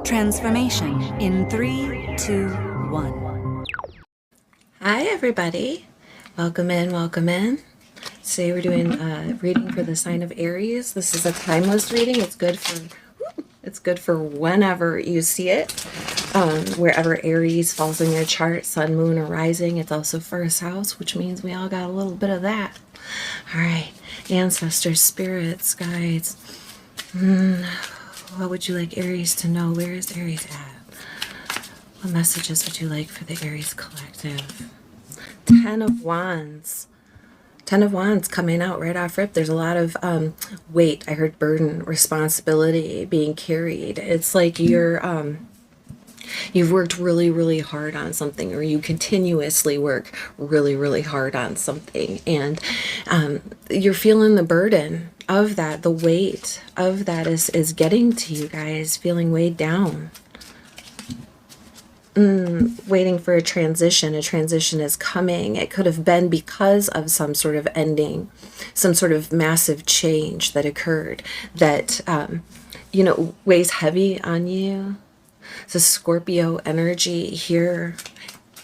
Transformation in 3, 2, 1. Hi everybody, welcome in, welcome in. Today we're doing a reading for the sign of Aries. This is a timeless reading. It's good for whenever you see it, wherever Aries falls in your chart, sun, moon, or rising. It's also first house, which means we all got a little bit of that. All right, ancestors, spirits, guides. What would you like Aries to know? Where is Aries at? What messages would you like for the Aries collective? 10 of Wands. 10 of Wands coming out right off rip. There's a lot of weight. I heard burden, responsibility being carried. It's like you've worked really, really hard on something, or you continuously work really, really hard on something, and you're feeling the burden of that. The weight of that is getting to you guys, feeling weighed down. Waiting for a transition. A transition is coming. It could have been because of some sort of ending, some sort of massive change that occurred that, weighs heavy on you. It's a Scorpio energy here.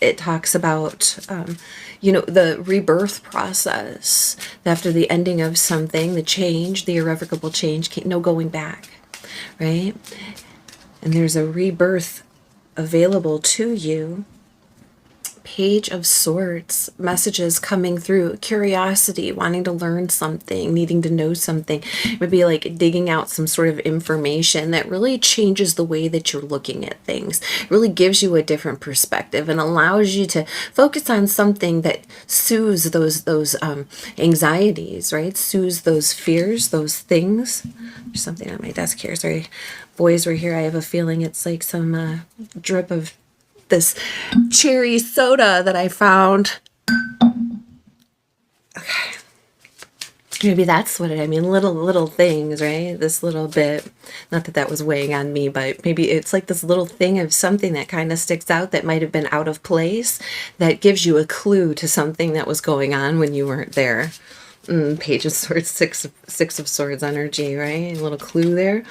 It talks about, the rebirth process. After the ending of something, the change, the irrevocable change, no going back, right? And there's a rebirth available to you. Page of Swords, messages coming through, curiosity, wanting to learn something, needing to know something. Maybe like digging out some sort of information that really changes the way that you're looking at things. It really gives you a different perspective and allows you to focus on something that soothes those anxieties, right? Soothes those fears, those things. There's something on my desk here. Sorry, boys were here. I have a feeling it's like some drip of this cherry soda that I found. Okay. Maybe that's what I mean. Little things, right? This little bit. Not that that was weighing on me, but maybe it's like this little thing of something that kind of sticks out that might have been out of place, that gives you a clue to something that was going on when you weren't there. Page of Swords, six of Swords energy, right? A little clue there.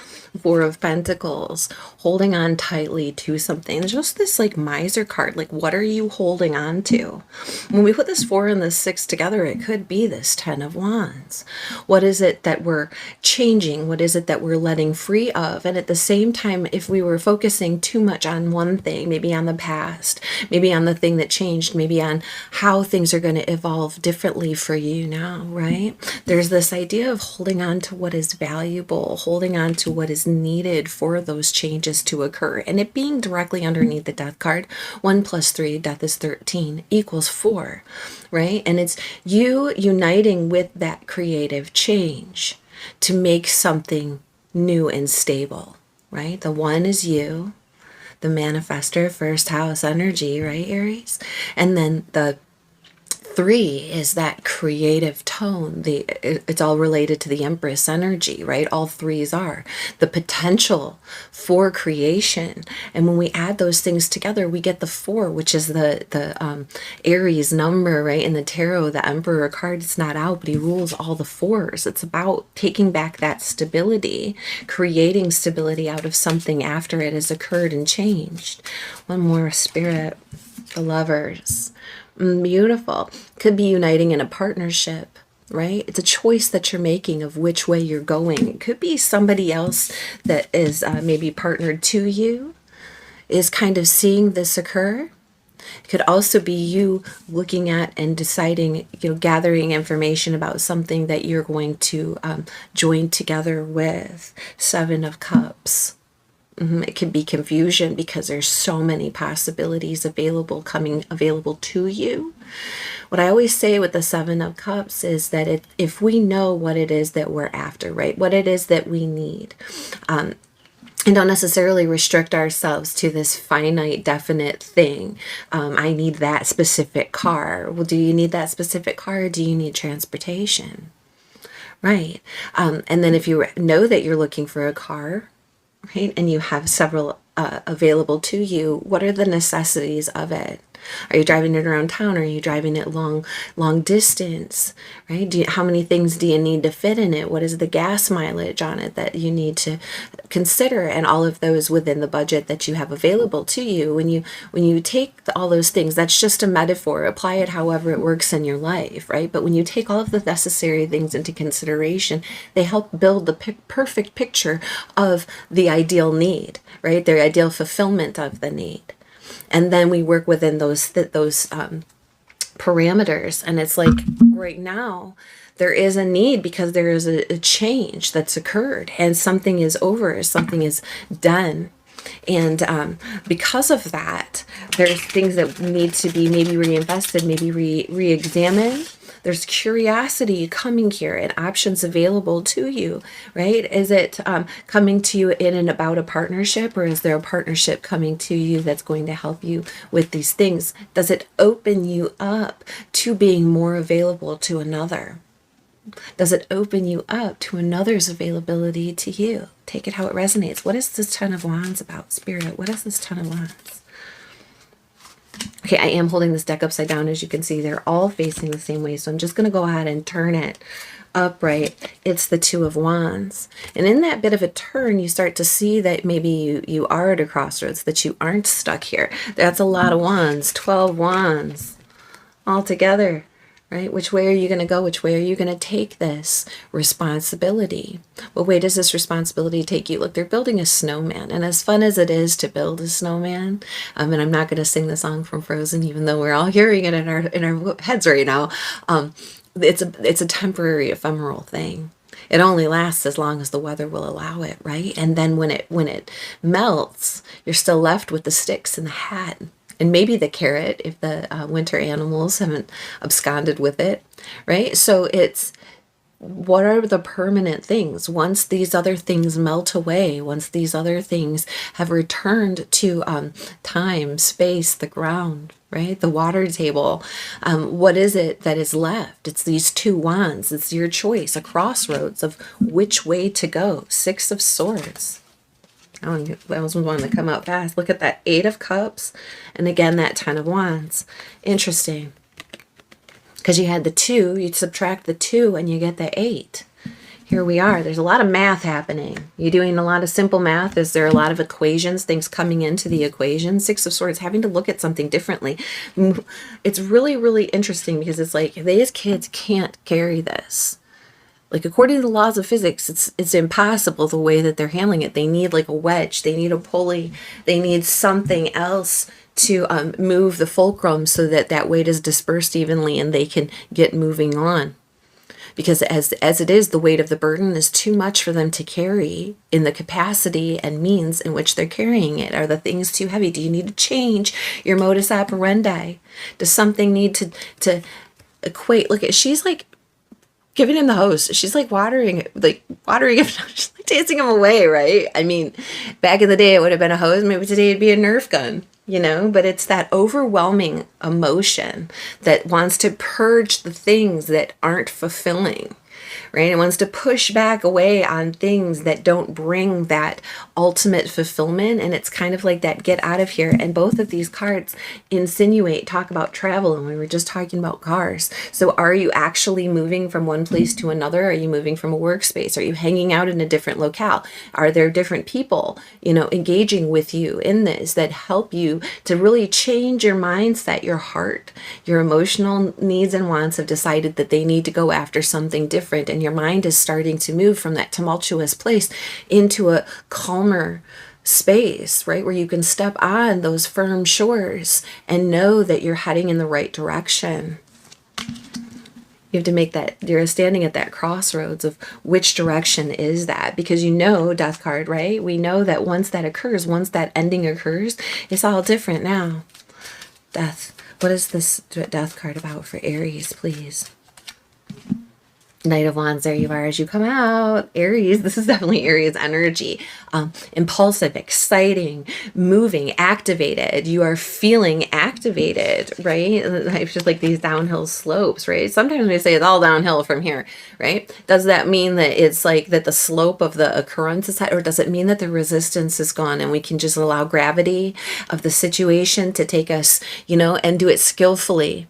Four of Pentacles, holding on tightly to something. Just this like miser card. Like, what are you holding on to? When we put this 4 and this 6 together, it could be this 10 of Wands. What is it that we're changing? What is it that we're letting free of? And at the same time, if we were focusing too much on one thing, maybe on the past, maybe on the thing that changed, maybe on how things are going to evolve differently for you now, right? There's this idea of holding on to what is valuable, holding on to what is needed for those changes to occur, and it being directly underneath the death card. 1 + 3, death is 13, equals 4, right? And it's you uniting with that creative change to make something new and stable, right? The 1 is you, the manifester, first house energy, right, Aries? And then the 3 is that creative tone. It's all related to the Empress energy, right? All 3s are the potential for creation. And when we add those things together, we get the 4, which is the Aries number, right? In the tarot, the Emperor card is not out, but he rules all the 4s. It's about taking back that stability, creating stability out of something after it has occurred and changed. One more, Spirit, the Lovers. Beautiful. Could be uniting in a partnership, right? It's a choice that you're making of which way you're going. It could be somebody else that is maybe partnered to you, is kind of seeing this occur. It could also be you looking at and deciding, gathering information about something that you're going to join together with. 7 of Cups. It can be confusion because there's so many possibilities available to you. What I always say with the 7 of Cups is that if we know what it is that we're after, right? What it is that we need, and don't necessarily restrict ourselves to this finite, definite thing. I need that specific car. Well, do you need that specific car, or do you need transportation? Right. And then if you know that you're looking for a car, right, and you have several available to you, what are the necessities of it? Are you driving it around town? Are you driving it long distance, right? How many things do you need to fit in it? What is the gas mileage on it that you need to consider? And all of those within the budget that you have available to you. When you take all those things, that's just a metaphor. Apply it however it works in your life, right? But when you take all of the necessary things into consideration, they help build the perfect picture of the ideal need, right? The ideal fulfillment of the need. And then we work within those parameters. And it's like right now, there is a need because there is a change that's occurred and something is over, something is done. And because of that, there's things that need to be maybe reinvested, maybe re-examined. There's curiosity coming here and options available to you, right? Is it coming to you in and about a partnership, or is there a partnership coming to you that's going to help you with these things? Does it open you up to being more available to another? Does it open you up to another's availability to you? Take it how it resonates. What is this Ten of Wands about, Spirit? What is this Ten of Wands? Okay, I am holding this deck upside down. As you can see, they're all facing the same way. So I'm just going to go ahead and turn it upright. It's the Two of Wands. And in that bit of a turn, you start to see that maybe you are at a crossroads, that you aren't stuck here. That's a lot of wands, 12 wands all together. Right? Which way are you going to go? Which way are you going to take this responsibility? What way does this responsibility take you? Look, they're building a snowman. And as fun as it is to build a snowman, and I'm not going to sing the song from Frozen, even though we're all hearing it in our heads right now. It's a temporary, ephemeral thing. It only lasts as long as the weather will allow it, right? And then when it melts, you're still left with the sticks and the hat. And maybe the carrot if the winter animals haven't absconded with it, right? So it's, what are the permanent things? Once these other things melt away, once these other things have returned to time, space, the ground, right? The water table, what is it that is left? It's these two wands. It's your choice, a crossroads of which way to go. Six of Swords. Oh, that was one to come out fast. Look at that, 8 of Cups. And again, that 10 of Wands. Interesting. Because you had the 2, you subtract the 2 and you get the 8. Here we are. There's a lot of math happening. You doing a lot of simple math? Is there a lot of equations, things coming into the equation? 6 of Swords, having to look at something differently. It's really, really interesting because it's like these kids can't carry this. Like, according to the laws of physics, it's impossible the way that they're handling it. They need like a wedge. They need a pulley. They need something else to move the fulcrum so that that weight is dispersed evenly and they can get moving on. Because as it is, the weight of the burden is too much for them to carry in the capacity and means in which they're carrying it. Are the things too heavy? Do you need to change your modus operandi? Does something need to equate? Look, she's like giving him the hose. She's like watering him, she's like dancing him away, right? I mean, back in the day, it would have been a hose. Maybe today it'd be a Nerf gun, you know? But it's that overwhelming emotion that wants to purge the things that aren't fulfilling, right? It wants to push back away on things that don't bring that ultimate fulfillment. And it's kind of like that get out of here. And both of these cards talk about travel. And we were just talking about cars. So are you actually moving from one place to another? Are you moving from a workspace? Are you hanging out in a different locale? Are there different people, engaging with you in this that help you to really change your mindset, your heart? Your emotional needs and wants have decided that they need to go after something different. And your mind is starting to move from that tumultuous place into a calmer space, right? Where you can step on those firm shores and know that you're heading in the right direction. You have to make that, you're standing at that crossroads of which direction is that? Because Death card, right? We know that once that occurs, once that ending occurs, it's all different now. Death. What is this Death card about for Aries, please? Knight of Wands, there you are as you come out. Aries, this is definitely Aries energy. Impulsive, exciting, moving, activated. You are feeling activated, right? It's just like these downhill slopes, right? Sometimes we say it's all downhill from here, right? Does that mean that it's like that the slope of the occurrence is high, or does it mean that the resistance is gone and we can just allow gravity of the situation to take us, you know, and do it skillfully?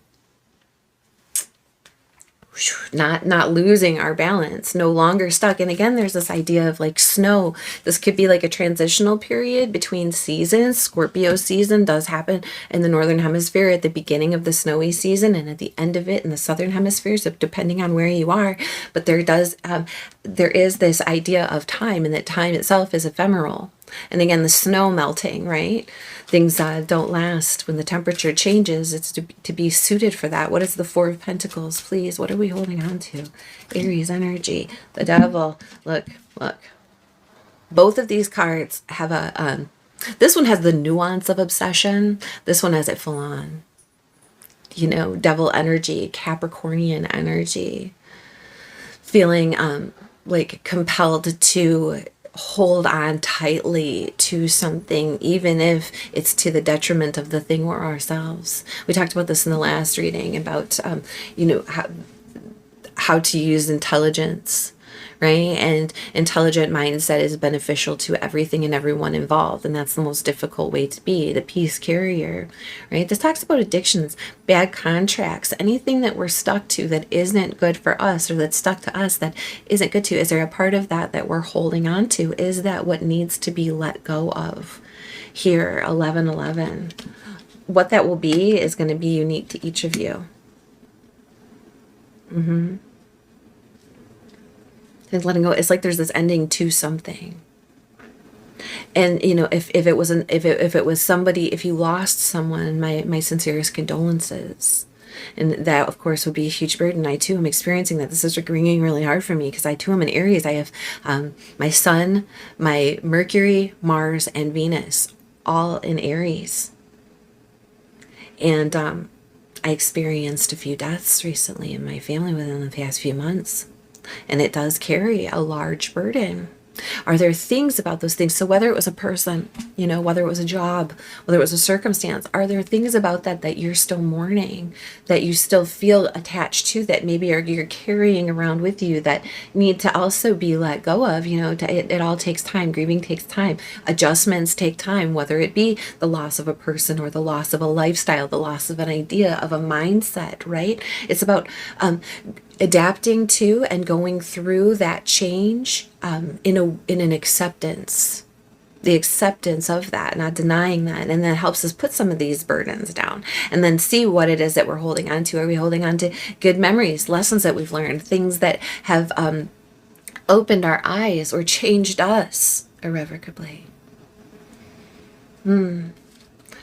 Not losing our balance, no longer stuck. And again, there's this idea of like snow. This could be like a transitional period between seasons. Scorpio season does happen in the northern hemisphere at the beginning of the snowy season and at the end of it in the southern hemisphere, so depending on where you are. But there is this idea of time, and that time itself is ephemeral. And again, the snow melting, right? Things don't last. When the temperature changes, it's to be suited for that. What is the Four of Pentacles, please? What are we holding on to? Aries energy, the Devil. Look. Both of these cards have a, this one has the nuance of obsession. This one has it full on. You know, Devil energy, Capricornian energy. Feeling like compelled to hold on tightly to something, even if it's to the detriment of the thing or ourselves. We talked about this in the last reading about, you know, how to use intelligence, right? And intelligent mindset is beneficial to everything and everyone involved. And that's the most difficult way to be, the peace carrier, right? This talks about addictions, bad contracts, anything that we're stuck to that isn't good for us, or that's stuck to us that isn't good to. Is there a part of that we're holding on to? Is that what needs to be let go of? Here, 1111. What that will be is going to be unique to each of you. And letting go, it's like there's this ending to something. And you know, if it was somebody, if you lost someone, my sincerest condolences. And that of course would be a huge burden. I too am experiencing that. This is ringing really hard for me because I too am in Aries. I have my Sun, my Mercury, Mars, and Venus all in Aries. And I experienced a few deaths recently in my family within the past few months. And it does carry a large burden. Are there things about those things? So whether it was a person, you know, whether it was a job, whether it was a circumstance, are there things about that you're still mourning, that you still feel attached to, that maybe you're carrying around with you, that need to also be let go of? You know, it all takes time. Grieving takes time. Adjustments take time, whether it be the loss of a person or the loss of a lifestyle, the loss of an idea, of a mindset, right? It's about adapting to and going through that change in an acceptance, the acceptance of that, not denying that. And that helps us put some of these burdens down and then see what it is that we're holding on to. Are we holding on to good memories, lessons that we've learned, things that have opened our eyes or changed us irrevocably?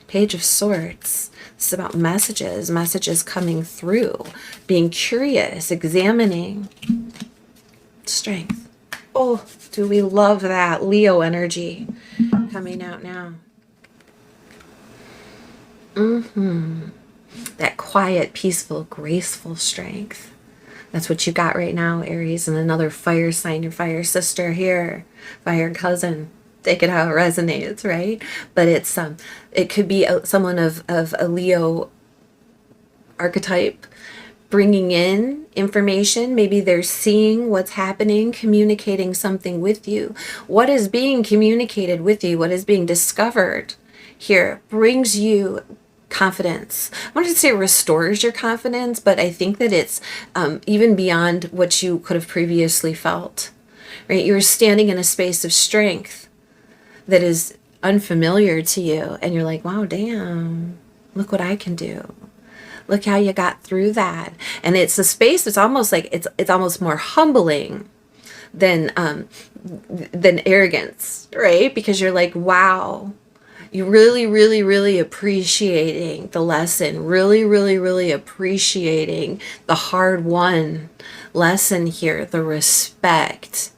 Page of Swords. It's about messages coming through, being curious, examining. Strength. Oh, do we love that? Leo energy coming out now. That quiet, peaceful, graceful strength. That's what you got right now, Aries. And another fire sign, your fire sister here, fire cousin. Take it how it resonates, right? But it's it could be someone of a Leo archetype bringing in information. Maybe they're seeing what's happening, communicating something with you. What is being communicated with you, what is being discovered here, brings you confidence. I wanted to say restores your confidence, but I think that it's even beyond what you could have previously felt, right? You're standing in a space of strength that is unfamiliar to you, and you're like, wow, damn, look what I can do. Look how you got through that. And it's a space that's almost like it's almost more humbling than arrogance, right? Because you're like, wow, you really appreciating the lesson, really appreciating the hard-won lesson here, the respect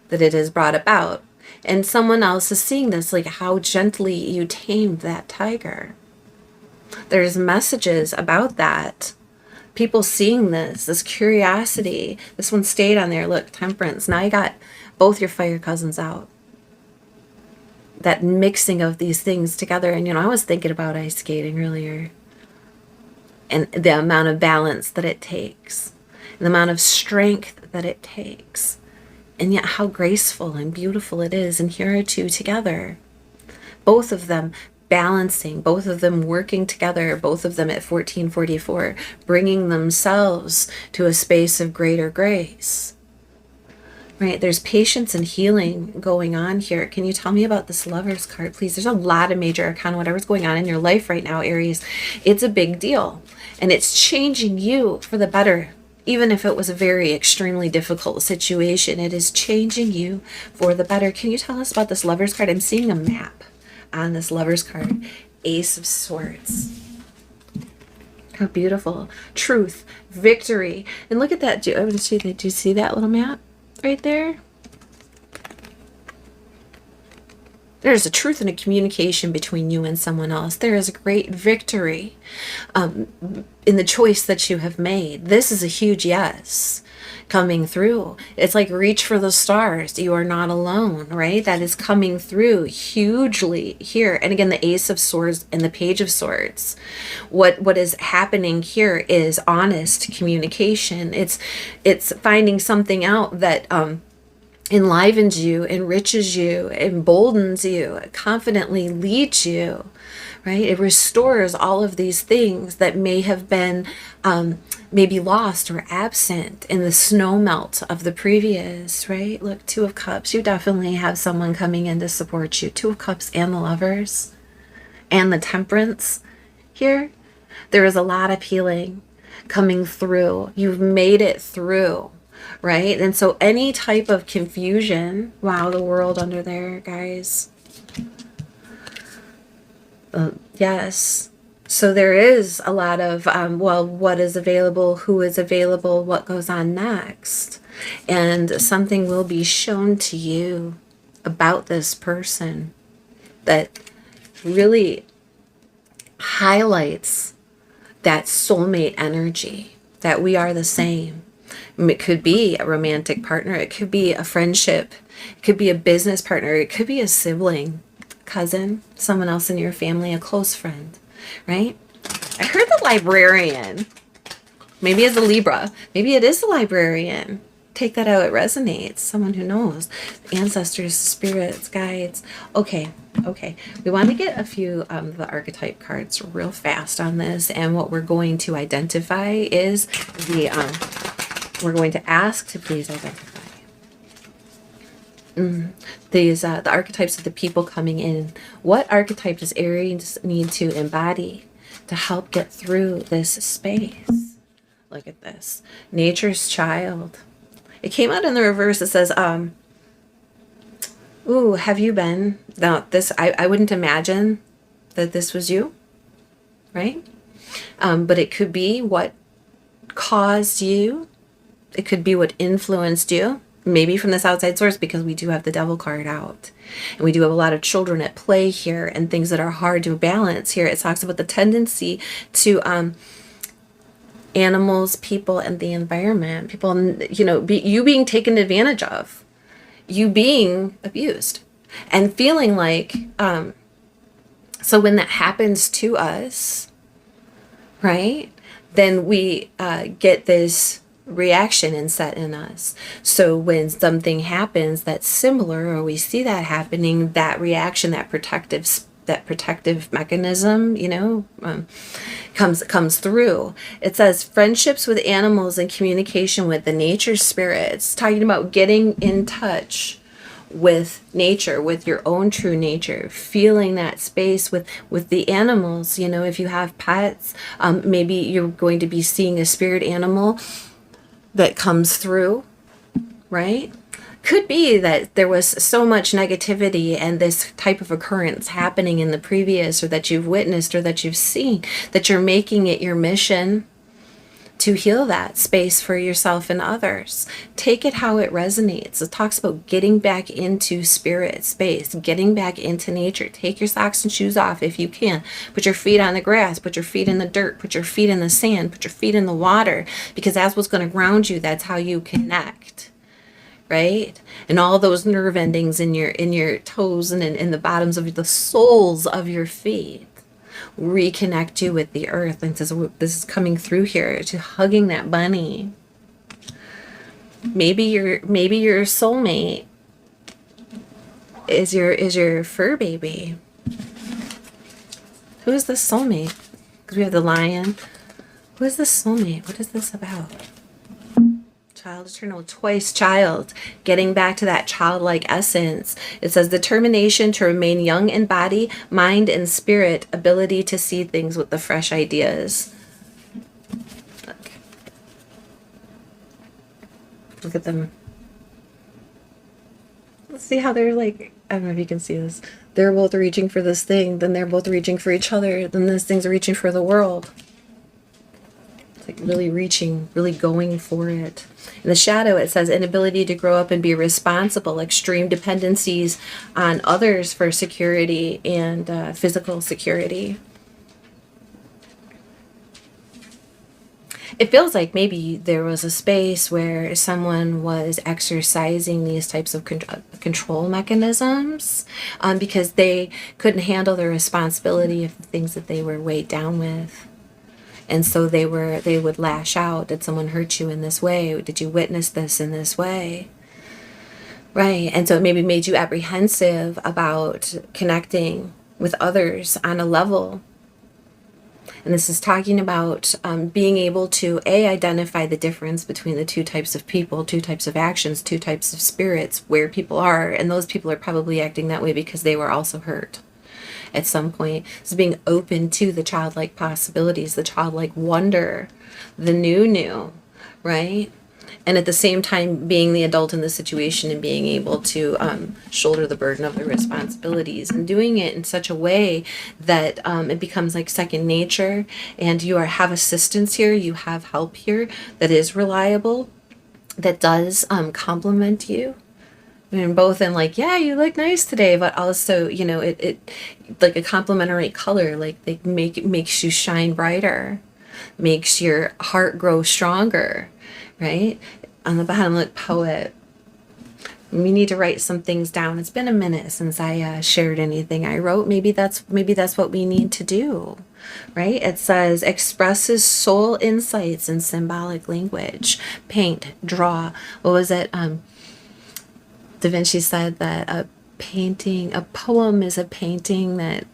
that it has brought about. And someone else is seeing this, like how gently you tamed that tiger. There's messages about that people seeing this curiosity. This one stayed on there. Look, Temperance. Now you got both your fire cousins out. That mixing of these things together. And, I was thinking about ice skating earlier. And the amount of balance that it takes. And the amount of strength that it takes. And yet how graceful and beautiful it is. And here are two together. Both of them balancing, both of them working together, both of them at 1444, bringing themselves to a space of greater grace. Right? There's patience and healing going on here. Can you tell me about this Lover's card, please? There's a lot of major arcana, whatever's going on in your life right now, Aries. It's a big deal. And it's changing you for the better. Even if it was a very extremely difficult situation, it is changing you for the better. Can you tell us about this Lover's card? I'm seeing a map on this Lover's card. Ace of Swords. How beautiful. Truth, victory. And look at that. Do you see that little map right there? There's a truth and a communication between you and someone else. There is a great victory in the choice that you have made. This is a huge yes coming through. It's like reach for the stars. You are not alone, right? That is coming through hugely here. And again, the Ace of Swords and the Page of Swords. What is happening here is honest communication. It's finding something out that enlivens you, enriches you, emboldens you, confidently leads you, right? It restores all of these things that may have been maybe lost or absent in the snow melt of the previous, right? Look, Two of Cups. You definitely have someone coming in to support you. Two of Cups and the Lovers and the Temperance here. There is a lot of healing coming through. You've made it through. Right? And so any type of confusion, wow, the World under there, guys. Yes. So there is a lot of, well, what is available, who is available, what goes on next. And something will be shown to you about this person that really highlights that soulmate energy, that we are the same. It could be a romantic partner. It could be a friendship. It could be a business partner. It could be a sibling, cousin, someone else in your family, a close friend, right? I heard the librarian. Maybe it's a Libra. Maybe it is a librarian. Take that out. It resonates. Someone who knows. Ancestors, spirits, guides. Okay. We want to get a few of the archetype cards real fast on this. And what we're going to identify is the... we're going to ask to please identify the archetypes of the people coming in. What archetype does Aries need to embody to help get through this space? Look at this. Nature's child. It came out in the reverse. It says, ooh, have you been? Now, this, I wouldn't imagine that this was you, right? But it could be what caused you. It could be what influenced you, maybe from this outside source, because we do have the Devil card out. And we do have a lot of children at play here and things that are hard to balance here. It talks about the tendency to animals, people, and the environment. People, you being taken advantage of, you being abused, and feeling like, so when that happens to us, right, then we get this reaction and set in us. So when something happens that's similar, or we see that happening, that reaction, that protective mechanism, comes through. It says friendships with animals and communication with the nature spirits, talking about getting in touch with nature, with your own true nature, feeling that space with the animals. If you have pets, maybe you're going to be seeing a spirit animal that comes through, right? Could be that there was so much negativity and this type of occurrence happening in the previous, or that you've witnessed, or that you've seen, that you're making it your mission to heal that space for yourself and others. Take it how it resonates. It talks about getting back into spirit space, getting back into nature. Take your socks and shoes off if you can. Put your feet on the grass, put your feet in the dirt, put your feet in the sand, put your feet in the water, because that's what's going to ground you. That's how you connect. Right? And all those nerve endings in your toes and in the bottoms of the soles of your feet reconnect you with the earth. And says, this is coming through here to hugging that bunny. Maybe your soulmate is your fur baby. Who is the soulmate? Because we have the lion. Who is the soulmate? What is this about? Child eternal, twice child, getting back to that childlike essence. It says determination to remain young in body, mind, and spirit, ability to see things with the fresh ideas. Look at them. Let's see how they're like, I don't know if you can see this. They're both reaching for this thing, then they're both reaching for each other, then this thing's reaching for the world. Like really reaching, really going for it. In the shadow, it says inability to grow up and be responsible, extreme dependencies on others for security and physical security. It feels like maybe there was a space where someone was exercising these types of control mechanisms because they couldn't handle the responsibility of the things that they were weighed down with. And so they would lash out. Did someone hurt you in this way? Did you witness this in this way? Right. And so it maybe made you apprehensive about connecting with others on a level. And this is talking about being able to, identify the difference between the two types of people, two types of actions, two types of spirits, where people are. And those people are probably acting that way because they were also hurt at some point. So being open to the childlike possibilities, the childlike wonder, the new, right? And at the same time being the adult in the situation and being able to shoulder the burden of the responsibilities and doing it in such a way that it becomes like second nature, and you have assistance here, you have help here that is reliable, that does complement you. And both in like, yeah, you look nice today, but also, it like a complementary color, like it makes you shine brighter, makes your heart grow stronger, right? On the bottom, look, poet. We need to write some things down. It's been a minute since I shared anything I wrote. Maybe that's what we need to do, right? It says expresses soul insights in symbolic language. Paint, draw. What was it? Da Vinci said that a poem is a painting that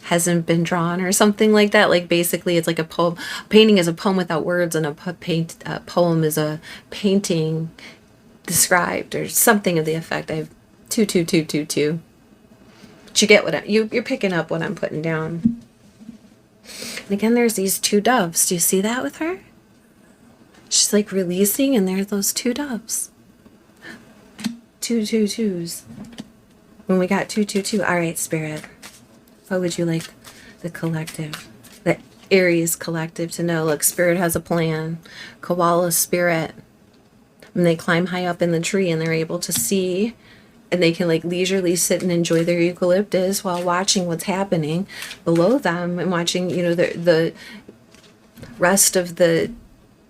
hasn't been drawn or something like that. Like basically it's like a poem. A painting is a poem without words, and a poem is a painting described, or something of the effect. I have two. But you get what you're picking up what I'm putting down. And again, there's these two doves. Do you see that with her? She's like releasing, and there's those two doves. Twos. When we got 222. All right, Spirit. What would you like the collective, the Aries collective, to know? Look, Spirit has a plan. Koala Spirit. When they climb high up in the tree and they're able to see, and they can like leisurely sit and enjoy their eucalyptus while watching what's happening below them and watching, the rest of the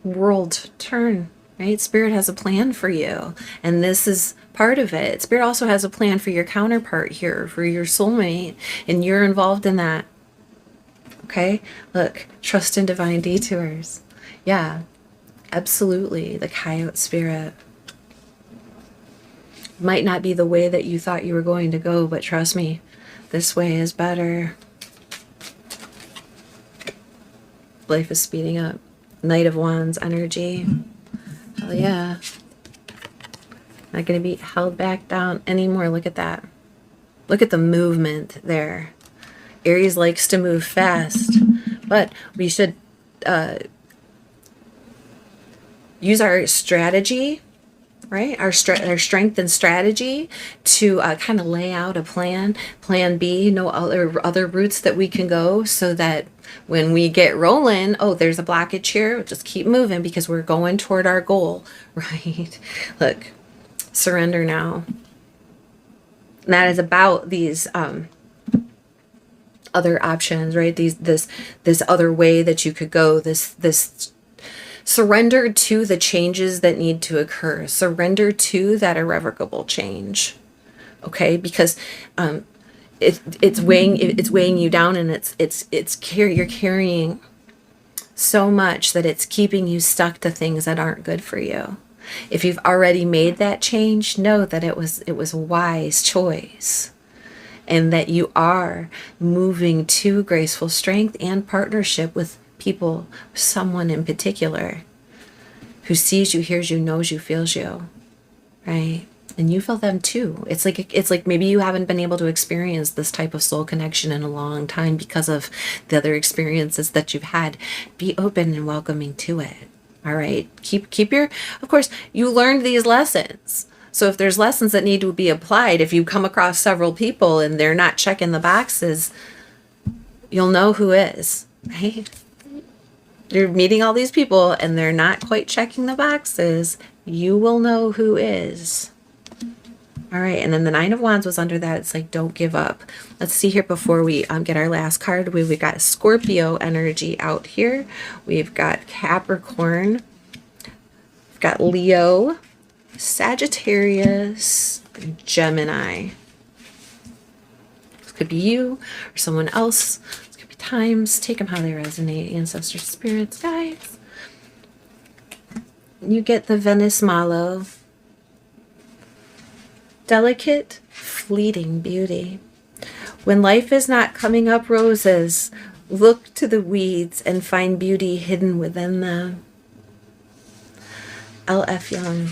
world turn. Right? Spirit has a plan for you, and this is part of it. Spirit also has a plan for your counterpart here, for your soulmate, and you're involved in that. Okay? Look, trust in divine detours. Yeah, absolutely. The coyote spirit. Might not be the way that you thought you were going to go, but trust me, this way is better. Life is speeding up. Knight of Wands energy. Hell yeah. Not going to be held back down anymore. Look at that. Look at the movement there. Aries likes to move fast, but we should use our strategy right? Our strength and strategy to kind of lay out a plan B, no other routes that we can go, so that when we get rolling, oh, there's a blockage here, we'll just keep moving because we're going toward our goal, right? Look, surrender now. And that is about these other options, right? This other way that you could go, this surrender to the changes that need to occur. Surrender to that irrevocable change. Okay? Because it's weighing you down, and you're carrying so much that it's keeping you stuck to things that aren't good for you. If you've already made that change, know that it was a wise choice, and that you are moving to graceful strength and partnership with people, someone in particular, who sees you, hears you, knows you, feels you, right? And you feel them too. It's like maybe you haven't been able to experience this type of soul connection in a long time because of the other experiences that you've had. Be open and welcoming to it. All right. Keep your, of course, you learned these lessons. So if there's lessons that need to be applied, if you come across several people and they're not checking the boxes, you'll know who is, right? You're meeting all these people and they're not quite checking the boxes. You will know who is. All right. And then the Nine of Wands was under that. It's like, don't give up. Let's see here before we get our last card. We've got Scorpio energy out here. We've got Capricorn. We've got Leo, Sagittarius, and Gemini. This could be you or someone else. This could be times. Take them how they resonate. Ancestors, spirits, guides. You get the Venus Malo. Delicate, fleeting beauty. When life is not coming up roses, look to the weeds and find beauty hidden within them. L.F. Young.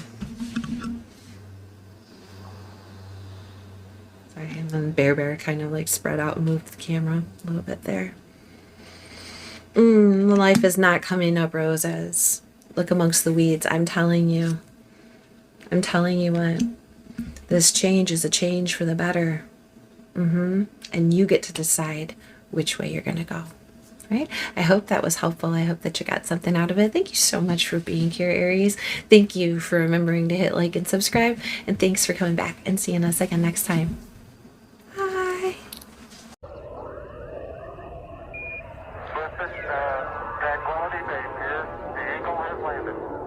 Sorry, and then Bear kind of like spread out and moved the camera a little bit there. When life is not coming up roses, look amongst the weeds. I'm telling you what. This change is a change for the better. And you get to decide which way you're going to go. Right? I hope that was helpful. I hope that you got something out of it. Thank you so much for being here, Aries. Thank you for remembering to hit like and subscribe. And thanks for coming back and seeing us again next time. Bye.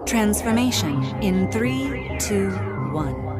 Transformation in 3, 2, 1.